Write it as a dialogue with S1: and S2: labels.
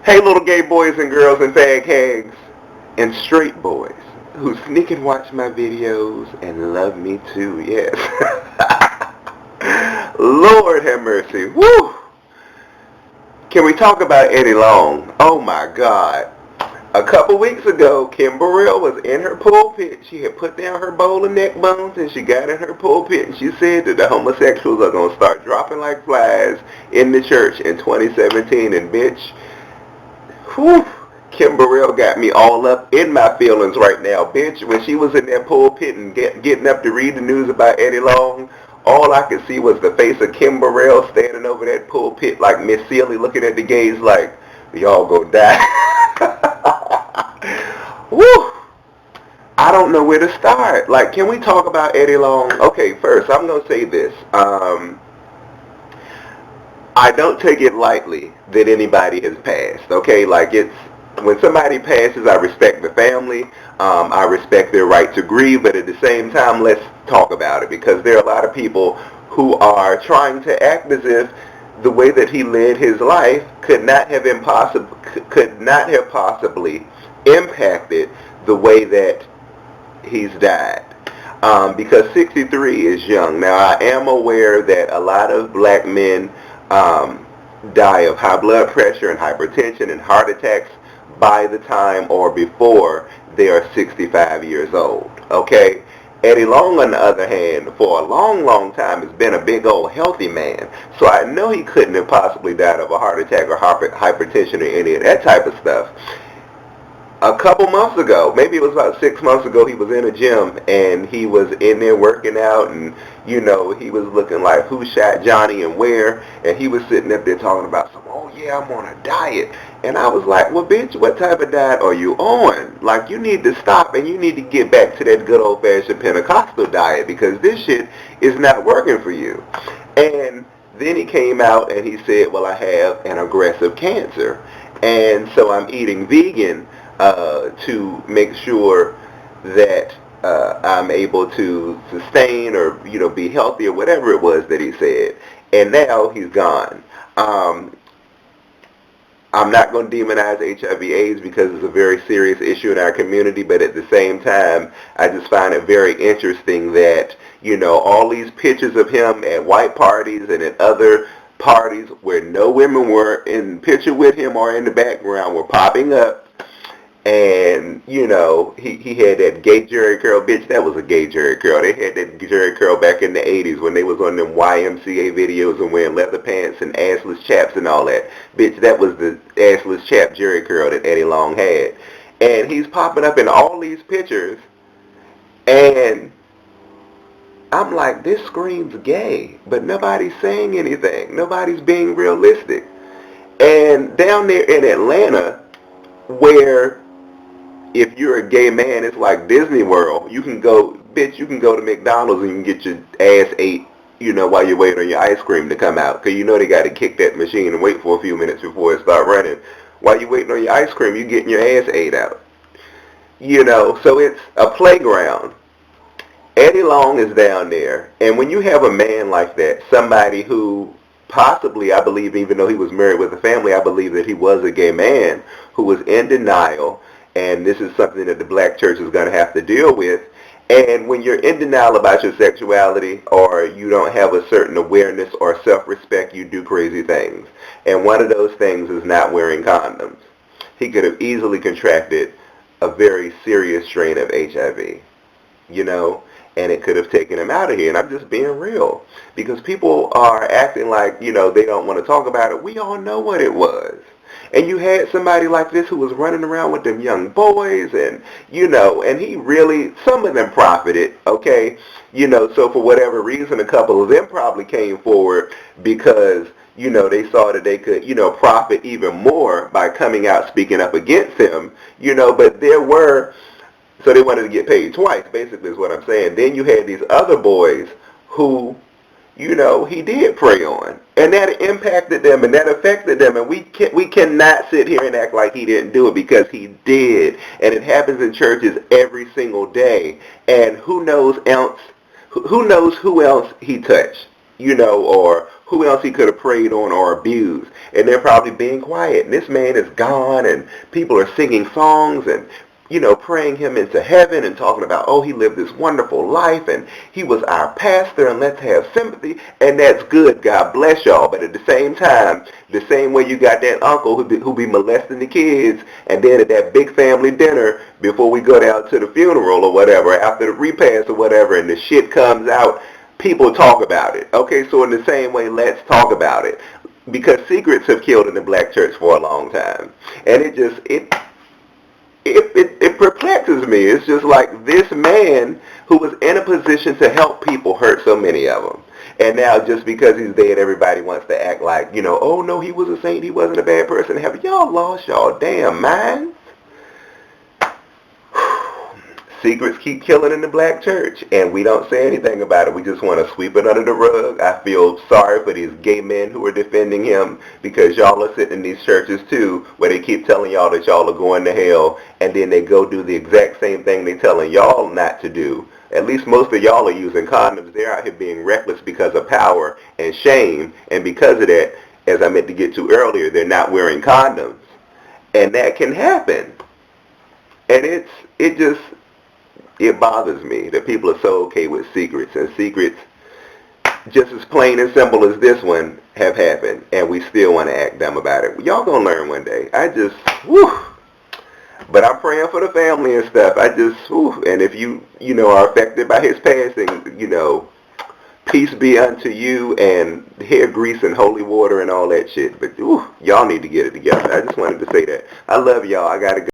S1: Hey, little gay boys and girls and fag hags and straight boys who sneak and watch my videos and love me too, yes. Lord have mercy. Woo! Can we talk about Eddie Long? Oh my God. A couple weeks ago, Kim Burrell was in her pulpit. She had put down her bowl of neck bones and she got in her pulpit and she said that the homosexuals are going to start dropping like flies in the church in 2017. And bitch, whew, Kim Burrell got me all up in my feelings right now, bitch. When she was in that pulpit and getting up to read the news about Eddie Long, all I could see was the face of Kim Burrell standing over that pulpit like Miss Sealy looking at the gays like, y'all gonna die. Woo! I don't know where to start. Like, can we talk about Eddie Long? Okay, first, I'm going to say this. I don't take it lightly that anybody has passed, okay? Like, it's, when somebody passes, I respect the family. I respect their right to grieve, but at the same time, let's talk about it because there are a lot of people who are trying to act as if the way that he led his life could not have possibly impacted the way that he's died. Because 63 is young. Now, I am aware that a lot of black men die of high blood pressure and hypertension and heart attacks by the time or before they are 65 years old. Okay? Eddie Long, on the other hand, for a long, long time has been a big old healthy man. So I know he couldn't have possibly died of a heart attack or hypertension or any of that type of stuff. A couple months ago, maybe it was about 6 months ago, he was in a gym and he was in there working out and, you know, he was looking like who shot Johnny and where, and he was sitting up there talking about some, oh yeah, I'm on a diet. And I was like, well bitch, what type of diet are you on? Like, you need to stop and you need to get back to that good old fashioned Pentecostal diet because this shit is not working for you. And then he came out and he said, well, I have an aggressive cancer and so I'm eating vegan to make sure that I'm able to sustain or, you know, be healthy or whatever it was that he said. And now he's gone. I'm not going to demonize HIV/AIDS because it's a very serious issue in our community, but at the same time, I just find it very interesting that, you know, all these pictures of him at white parties and at other parties where no women were in picture with him or in the background were popping up. And, you know, he had that gay Jerry curl. Bitch, that was a gay Jerry curl. They had that Jerry curl back in the 80s when they was on them YMCA videos and wearing leather pants and assless chaps and all that. Bitch, that was the assless chap Jerry curl that Eddie Long had. And he's popping up in all these pictures. And I'm like, this screams gay. But nobody's saying anything. Nobody's being realistic. And down there in Atlanta, where if you're a gay man, it's like Disney World. You can go, bitch, you can go to McDonald's and you can get your ass ate, you know, while you're waiting on your ice cream to come out. Because you know they got to kick that machine and wait for a few minutes before it start running. While you're waiting on your ice cream, you're getting your ass ate out. You know, so it's a playground. Eddie Long is down there. And when you have a man like that, somebody who possibly, I believe, even though he was married with a family, I believe that he was a gay man who was in denial. And this is something that the black church is going to have to deal with. And when you're in denial about your sexuality or you don't have a certain awareness or self-respect, you do crazy things. And one of those things is not wearing condoms. He could have easily contracted a very serious strain of HIV, you know, and it could have taken him out of here. And I'm just being real because people are acting like, you know, they don't want to talk about it. We all know what it was. And you had somebody like this who was running around with them young boys and, you know, and he really, some of them profited, okay? You know, so for whatever reason, a couple of them probably came forward because, you know, they saw that they could, you know, profit even more by coming out speaking up against him, you know, but there were, so they wanted to get paid twice, basically is what I'm saying. Then you had these other boys who, you know, he did prey on. And that impacted them and that affected them. And we cannot sit here and act like he didn't do it because he did. And it happens in churches every single day. And who knows who else he touched. or who else he could have preyed on or abused. And they're probably being quiet. And this man is gone, and people are singing songs and, praying him into heaven and talking about, oh, he lived this wonderful life and he was our pastor and let's have sympathy. And that's good. God bless y'all. But at the same time, the same way you got that uncle who be molesting the kids, and then at that big family dinner before we go down to the funeral or whatever, after the repast or whatever, and the shit comes out, people talk about it. Okay, so in the same way, let's talk about it. Because secrets have killed in the black church for a long time. And it perplexes me. It's just like this man who was in a position to help people hurt so many of them. And now just because he's dead, everybody wants to act like, oh no, he was a saint, he wasn't a bad person. Have y'all lost y'all damn minds? Secrets keep killing in the black church, and we don't say anything about it. We just want to sweep it under the rug. I feel sorry for these gay men who are defending him, because y'all are sitting in these churches too, where they keep telling y'all that y'all are going to hell, and then they go do the exact same thing they're telling y'all not to do. At least most of y'all are using condoms. They're out here being reckless because of power and shame, and because of that, as I meant to get to earlier, they're not wearing condoms. And that can happen. And it bothers me that people are so okay with secrets, and secrets just as plain and simple as this one have happened, and we still want to act dumb about it. Y'all gonna learn one day. But I'm praying for the family and stuff. And if you are affected by his passing, peace be unto you, and hair grease and holy water and all that shit. But y'all need to get it together. I just wanted to say that. I love y'all. I gotta go.